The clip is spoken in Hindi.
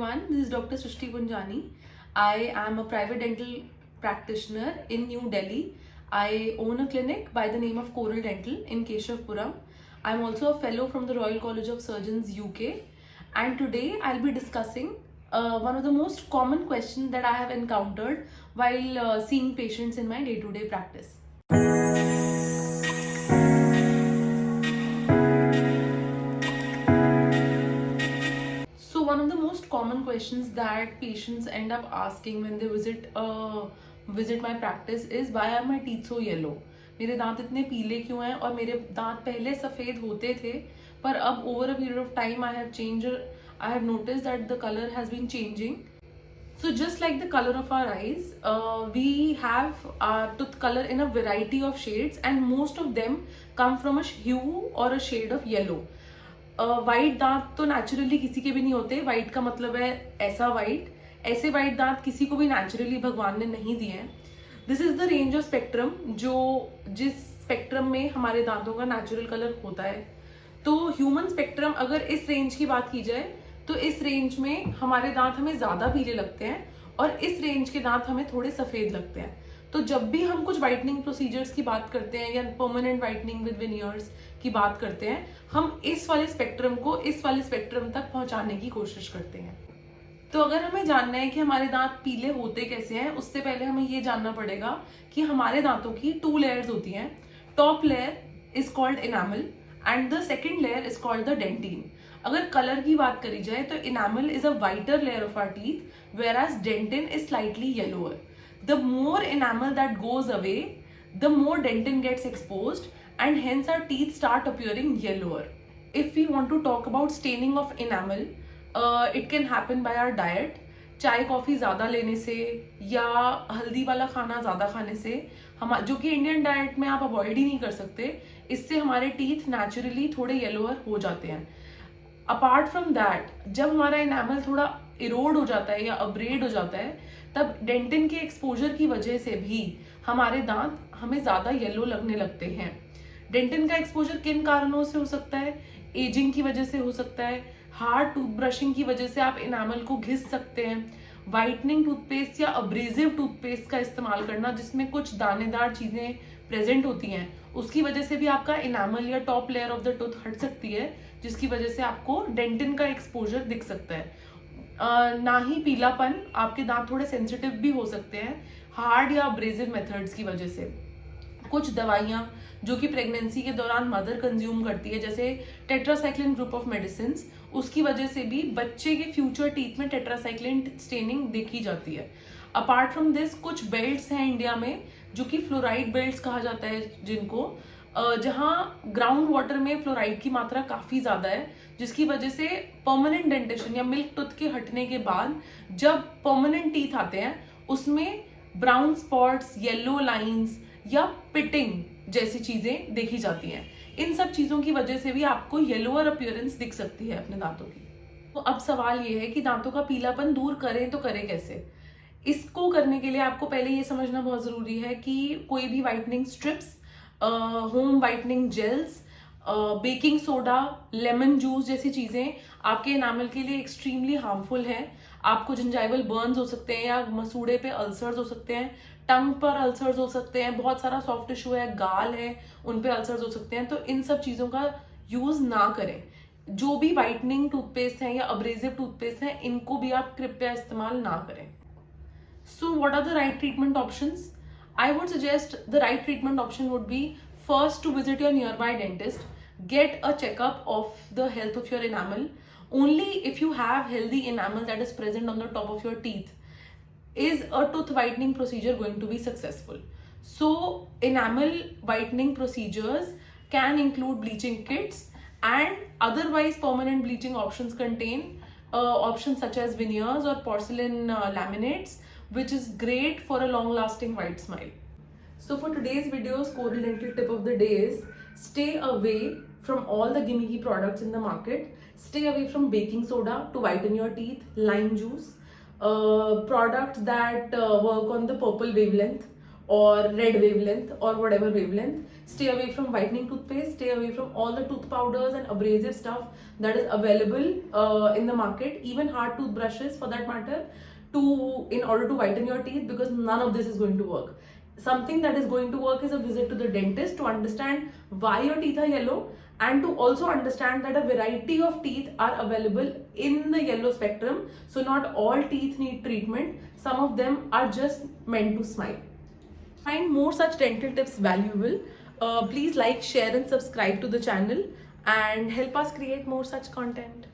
everyone, this is Dr. Srishti Punjani. I am a private dental practitioner in New Delhi. I own a clinic by the name of Coral Dental in Keshavpuram. I am also a fellow from the Royal College of Surgeons UK, and today I'll be discussing one of the most common questions that I have encountered while seeing patients in my day-to-day practice. So one of the most common questions that patients end up asking when they visit my practice is why are my teeth so yellow? मेरे दांत इतने पीले क्यों हैं? और मेरे दांत पहले सफेद होते थे पर अब over a period of time I have noticed that the color has been changing. So just like the color of our eyes, we have our tooth color in a variety of shades, and most of them come from a hue or a shade of yellow. White दांत तो नेचुरली किसी के भी नहीं होते. वाइट का मतलब है ऐसा वाइट. ऐसे वाइट दांत किसी को भी नेचुरली भगवान ने नहीं दिए हैं. This is the range of spectrum जिस स्पेक्ट्रम में हमारे दांतों का नेचुरल कलर होता है. तो ह्यूमन स्पेक्ट्रम अगर इस रेंज की बात की जाए तो इस रेंज में हमारे दांत हमें ज्यादा पीले लगते हैं और इस रेंज के दांत हमें थोड़े सफेद लगते हैं. तो जब भी हम कुछ व्हाइटनिंग प्रोसीजर्स की बात करते हैं या परमानेंट व्हाइटनिंग विद विनियर्स की बात करते हैं, हम इस वाले स्पेक्ट्रम को इस वाले स्पेक्ट्रम तक पहुंचाने की कोशिश करते हैं. तो अगर हमें जानना है कि हमारे दांत पीले होते कैसे हैं, उससे पहले हमें ये जानना पड़ेगा कि हमारे दांतों की 2 लेयर्स होती हैं. Top layer is called enamel and the second layer is called the dentine. अगर कलर की बात करी जाए तो enamel is a whiter layer of our teeth whereas dentin is slightly yellower. The more enamel that goes away, the more dentin gets exposed and hence our teeth start appearing yellower. If we want to talk about staining of enamel, it can happen by our diet. चाय कॉफी ज्यादा लेने से या हल्दी वाला खाना ज्यादा खाने से, हम जो कि इंडियन डाइट में आप अवॉइड ही नहीं कर सकते, इससे हमारे टीथ नेचुरली थोड़े येलोअर हो जाते हैं. अपार्ट फ्रॉम दैट, जब हमारा इनामल थोड़ा इरोड हो जाता है या अब्रेड हो जाता है, तब डेंटिन के एक्सपोजर की वजह से भी हमारे दांत हमें ज्यादा येलो लगने लगते हैं. डेंटिन का एक्सपोजर किन कारणों से हो सकता है? एजिंग की वजह से हो सकता है. हार्ड टूथ ब्रशिंग की वजह से आप इनामल को घिस सकते हैं. व्हाइटनिंग टूथपेस्ट या अब्रेसिव टूथपेस्ट का इस्तेमाल करना जिसमें कुछ दानेदार चीजें प्रेजेंट होती हैं, उसकी वजह से भी आपका इनामल या top layer of the tooth हट सकती है, जिसकी वजह से आपको डेंटिन का एक्सपोजर दिख सकता है. ना ही पीलापन, आपके दांत थोड़े सेंसिटिव भी हो सकते हैं हार्ड या अब्रेसिव मेथड्स की वजह से. कुछ दवाइयां जो कि प्रेगनेंसी के दौरान मदर कंज्यूम करती है, जैसे टेट्रासाइक्लिन ग्रुप ऑफ मेडिसिन, उसकी वजह से भी बच्चे के फ्यूचर टीथ में टेट्रासाइक्लिन स्टेनिंग देखी जाती है. अपार्ट फ्रॉम दिस, कुछ बेल्ट्स हैं इंडिया में जो कि फ्लोराइड बेल्ट्स कहा जाता है, जिनको जहां ग्राउंड वाटर में फ्लोराइड की मात्रा काफी ज्यादा है, जिसकी वजह से परमानेंट डेंटेशन या मिल्क टूथ के हटने के बाद जब परमानेंट टीथ आते हैं उसमें ब्राउन स्पॉट्स, येलो लाइंस या पिटिंग जैसी चीजें देखी जाती हैं. इन सब चीजों की वजह से भी आपको येलोअर अपीयरेंस दिख सकती है अपने दांतों की. तो अब सवाल ये है कि दांतों का पीलापन दूर करें तो करें कैसे? इसको करने के लिए आपको पहले ये समझना बहुत जरूरी है कि कोई भी whitening strips, home whitening gels, baking soda, lemon juice जैसी चीजें आपके एनामल के लिए एक्सट्रीमली हार्मफुल है. आपको जिंजाइवल बर्न्स हो सकते हैं या मसूड़े पे अल्सर्स हो सकते हैं, टंग पर अल्सर्स हो सकते हैं, बहुत सारा सॉफ्ट टिश्यू है, गाल है, उन पे अल्सर्स हो सकते हैं. तो इन सब चीजों का यूज ना करें. जो भी व्हाइटनिंग टूथपेस्ट है या अब्रेसिव टूथपेस्ट है, इनको भी आप कृपया इस्तेमाल ना करें. So what are the right treatment options? I would suggest the right treatment option would be first to visit your nearby dentist, get a checkup of the health of your enamel. Only if you have healthy enamel that is present on the top of your teeth is a tooth whitening procedure going to be successful. So enamel whitening procedures can include bleaching kits, and otherwise permanent bleaching options contain options such as veneers or porcelain laminates, which is great for a long lasting white smile. So for today's video's Coral Dental tip of the day is stay away from all the gimmicky products in the market. Stay away from baking soda to whiten your teeth, lime juice, products that work on the purple wavelength, or red wavelength or whatever wavelength. Stay away from whitening toothpaste, stay away from all the tooth powders and abrasive stuff that is available in the market, even hard toothbrushes for that matter, in order to whiten your teeth, because none of this is going to work. Something that is going to work is a visit to the dentist to understand why your teeth are yellow, and to also understand that a variety of teeth are available in the yellow spectrum. So not all teeth need treatment. Some of them are just meant to smile. Find more such dental tips valuable. Please like, share and subscribe to the channel and help us create more such content.